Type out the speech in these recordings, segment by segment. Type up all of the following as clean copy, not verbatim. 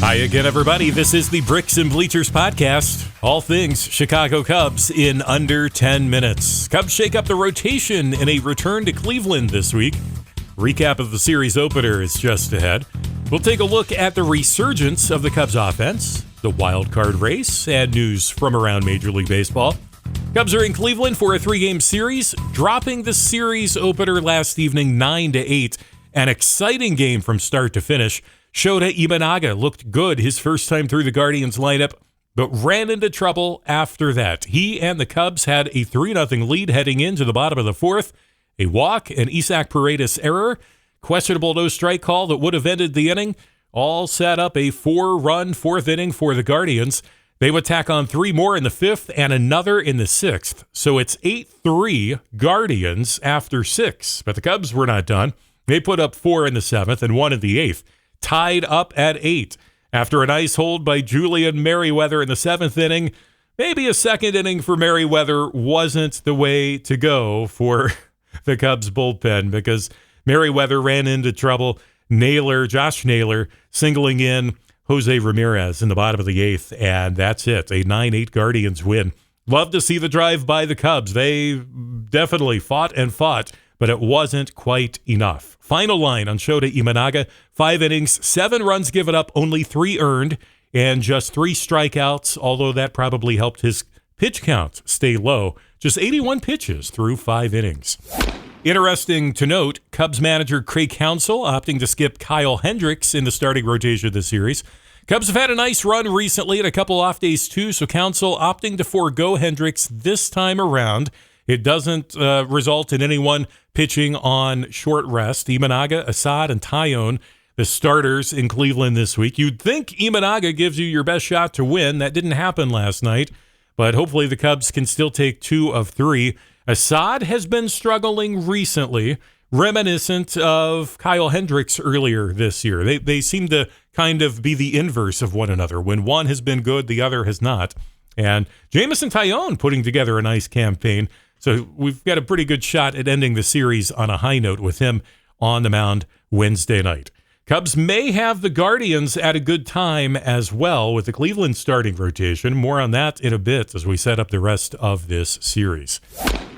Hi again, everybody. This is the Bricks and Bleachers podcast. All things Chicago Cubs in under 10 minutes. Cubs shake up the rotation in a return to Cleveland this week. Recap of the series opener is just ahead. We'll take a look at the resurgence of the Cubs offense, the wild card race, and news from around Major League Baseball. Cubs are in Cleveland for a 3-game series, dropping the series opener last evening 9-8. An exciting game from start to finish. Shota Imanaga looked good his first time through the Guardians lineup, but ran into trouble after that. He and the Cubs had a 3-0 lead heading into the bottom of the fourth. A walk, an Isaac Paredes error, questionable no-strike call that would have ended the inning, all set up a 4-run fourth inning for the Guardians. They would tack on 3 more in the fifth and another in the sixth. So it's 8-3 Guardians after 6. But the Cubs were not done. They put up 4 in the seventh and 1 in the eighth. Tied up at 8 after a nice hold by Julian Merryweather in the 7th inning. Maybe a second inning for Merryweather wasn't the way to go for the Cubs bullpen because Merryweather ran into trouble. Josh Naylor, singling in Jose Ramirez in the bottom of the 8th, and that's it. A 9-8 Guardians win. Love to see the drive by the Cubs. They definitely fought and fought, but it wasn't quite enough. Final line on Shota Imanaga, 5 innings, 7 runs given up, only 3 earned, and just 3 strikeouts, although that probably helped his pitch count stay low. Just 81 pitches through 5 innings. Interesting to note, Cubs manager Craig Counsell opting to skip Kyle Hendricks in the starting rotation this series. Cubs have had a nice run recently and a couple off days too, so Counsell opting to forego Hendricks this time around. It doesn't result in anyone pitching on short rest. Imanaga, Assad, and Taillon, the starters in Cleveland this week. You'd think Imanaga gives you your best shot to win. That didn't happen last night, but hopefully the Cubs can still take 2 of 3. Assad has been struggling recently, reminiscent of Kyle Hendricks earlier this year. They seem to kind of be the inverse of one another. When one has been good, the other has not. And Jameson Taillon putting together a nice campaign. So we've got a pretty good shot at ending the series on a high note with him on the mound Wednesday night. Cubs may have the Guardians at a good time as well with the Cleveland starting rotation. More on that in a bit as we set up the rest of this series.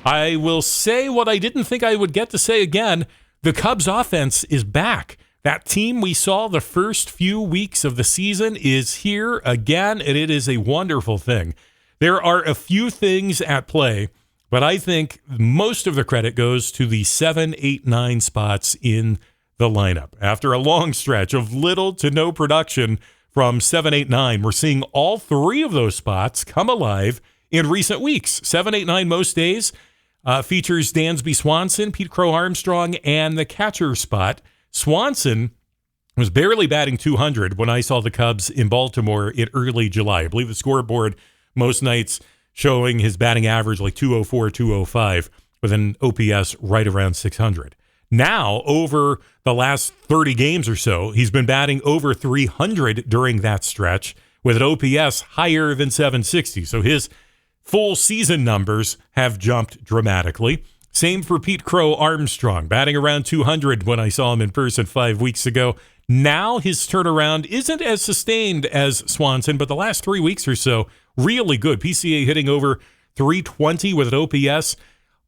I will say what I didn't think I would get to say again. The Cubs offense is back. That team we saw the first few weeks of the season is here again, and it is a wonderful thing. There are a few things at play, but I think most of the credit goes to the 7, 8, 9 spots in the lineup. After a long stretch of little to no production from 7, 8, 9, we're seeing all 3 of those spots come alive in recent weeks. 7, 8, 9 most days features Dansby Swanson, Pete Crow Armstrong, and the catcher spot. Swanson was barely batting 200 when I saw the Cubs in Baltimore in early July. I believe the scoreboard most nights showing his batting average like 204, 205 with an OPS right around 600. Now, over the last 30 games or so, he's been batting over 300 during that stretch with an OPS higher than 760. So his full season numbers have jumped dramatically. Same for Pete Crow Armstrong, batting around 200 when I saw him in person 5 weeks ago. Now his turnaround isn't as sustained as Swanson, but the last 3 weeks or so, really good. PCA hitting over 320 with an OPS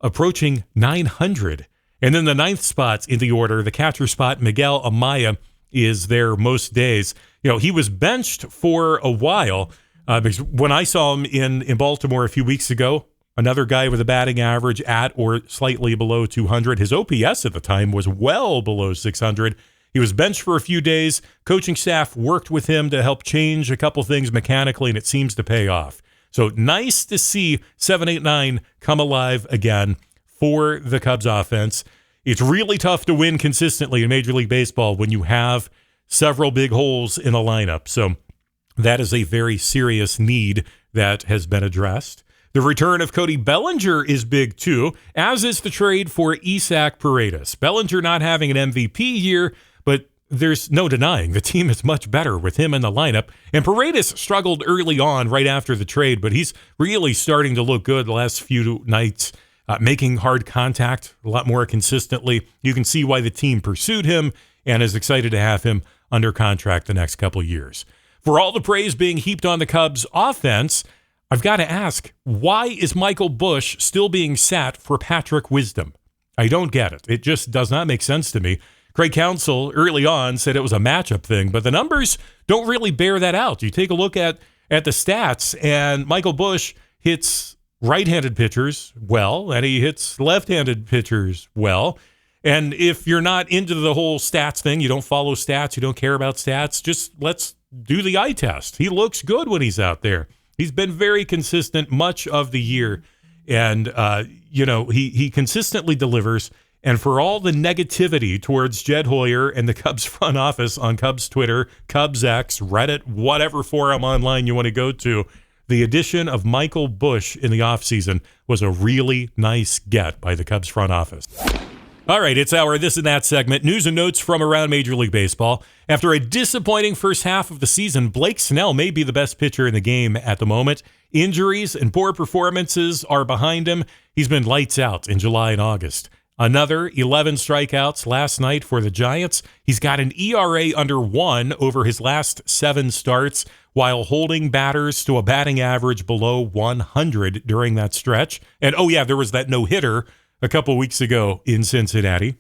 approaching 900. And then the 9th spot in the order, the catcher spot, Miguel Amaya, is there most days. You know, he was benched for a while because when I saw him in Baltimore a few weeks ago, another guy with a batting average at or slightly below 200. His OPS at the time was well below 600. He was benched for a few days. Coaching staff worked with him to help change a couple things mechanically, and it seems to pay off. So nice to see 7, 8, 9 come alive again for the Cubs offense. It's really tough to win consistently in Major League Baseball when you have several big holes in the lineup. So that is a very serious need that has been addressed. The return of Cody Bellinger is big too, as is the trade for Isaac Paredes. Bellinger not having an MVP year, but there's no denying the team is much better with him in the lineup. And Paredes struggled early on right after the trade, but he's really starting to look good the last few nights, making hard contact a lot more consistently. You can see why the team pursued him and is excited to have him under contract the next couple years. For all the praise being heaped on the Cubs offense, I've got to ask, why is Michael Busch still being sat for Patrick Wisdom? I don't get it. It just does not make sense to me. Craig Counsell early on said it was a matchup thing, but the numbers don't really bear that out. You take a look at the stats, and Michael Busch hits right-handed pitchers well, and he hits left-handed pitchers well. And if you're not into the whole stats thing, you don't follow stats, you don't care about stats, just let's do the eye test. He looks good when he's out there. He's been very consistent much of the year, and he consistently delivers. And for all the negativity towards Jed Hoyer and the Cubs front office on Cubs Twitter, Cubs X, Reddit, whatever forum online you want to go to, the addition of Michael Busch in the offseason was a really nice get by the Cubs front office. All right, it's our This and That segment. News and notes from around Major League Baseball. After a disappointing first half of the season, Blake Snell may be the best pitcher in the game at the moment. Injuries and poor performances are behind him. He's been lights out in July and August. Another 11 strikeouts last night for the Giants. He's got an ERA under 1 over his last 7 starts while holding batters to a batting average below 100 during that stretch. And there was that no-hitter a couple weeks ago in Cincinnati.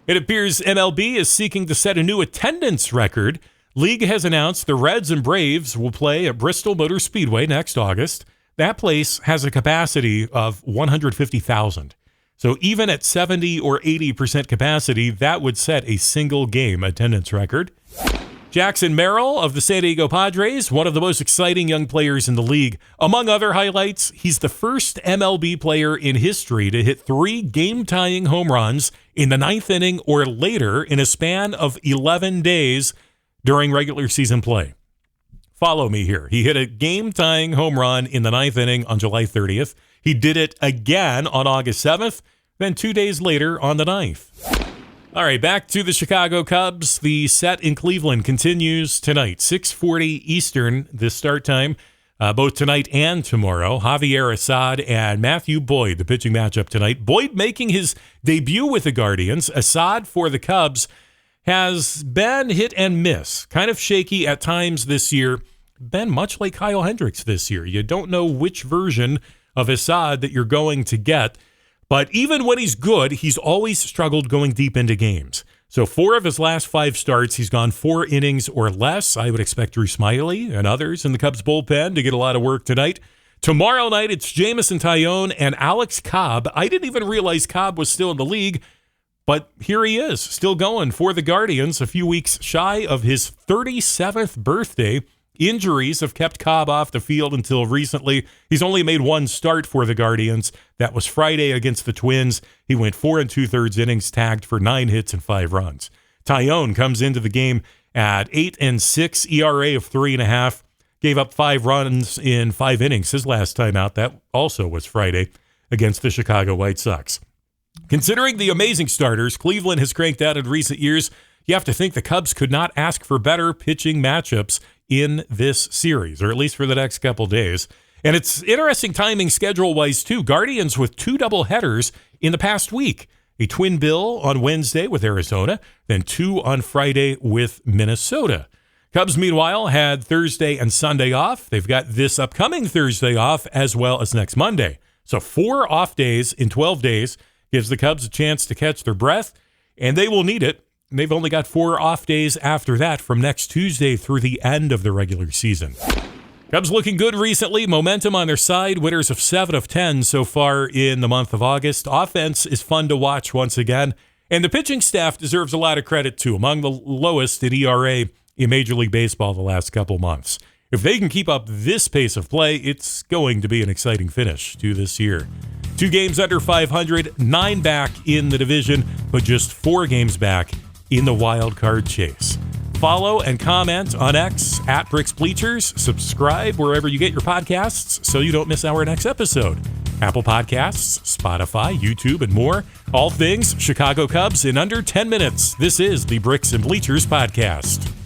It appears MLB is seeking to set a new attendance record. League has announced the Reds and Braves will play at Bristol Motor Speedway next August. That place has a capacity of 150,000. So even at 70 or 80% capacity, that would set a single game attendance record. Jackson Merrill of the San Diego Padres, one of the most exciting young players in the league. Among other highlights, he's the first MLB player in history to hit 3 game-tying home runs in the 9th inning or later in a span of 11 days during regular season play. Follow me here. He hit a game-tying home run in the 9th inning on July 30th. He did it again on August 7th, then 2 days later on the 9th. All right, back to the Chicago Cubs. The set in Cleveland continues tonight, 6:40 Eastern, this start time, both tonight and tomorrow. Javier Assad and Matthew Boyd, the pitching matchup tonight. Boyd making his debut with the Guardians. Assad for the Cubs has been hit and miss, kind of shaky at times this year. Been much like Kyle Hendricks this year. You don't know which version of Assad that you're going to get. But even when he's good, he's always struggled going deep into games. So 4 of his last 5 starts, he's gone 4 innings or less. I would expect Drew Smyly and others in the Cubs bullpen to get a lot of work tonight. Tomorrow night, it's Jameson Taillon and Alex Cobb. I didn't even realize Cobb was still in the league, but here he is, still going for the Guardians, a few weeks shy of his 37th birthday. Injuries have kept Cobb off the field until recently. He's only made 1 start for the Guardians. That was Friday against the Twins. He went 4 2/3 innings, tagged for 9 hits and 5 runs. Taillon comes into the game at 8-6, ERA of 3.5. Gave up 5 runs in 5 innings his last time out. That also was Friday against the Chicago White Sox. Considering the amazing starters Cleveland has cranked out in recent years, you have to think the Cubs could not ask for better pitching matchups in this series, or at least for the next couple days. And it's interesting timing schedule-wise, too. Guardians with 2 doubleheaders in the past week. A twin bill on Wednesday with Arizona, then 2 on Friday with Minnesota. Cubs, meanwhile, had Thursday and Sunday off. They've got this upcoming Thursday off as well as next Monday. So 4 off days in 12 days gives the Cubs a chance to catch their breath, and they will need it. They've only got 4 off days after that from next Tuesday through the end of the regular season. Cubs looking good recently. Momentum on their side. Winners of 7 of 10 so far in the month of August. Offense is fun to watch once again. And the pitching staff deserves a lot of credit, too. Among the lowest in ERA in Major League Baseball the last couple months. If they can keep up this pace of play, it's going to be an exciting finish to this year. 2 games under 500, 9 back in the division, but just 4 games back in the wild card chase. Follow and comment on X at Bricks Bleachers. Subscribe wherever you get your podcasts so you don't miss our next episode. Apple Podcasts, Spotify, YouTube, and more. All things Chicago Cubs in under 10 minutes. This is the Bricks and Bleachers podcast.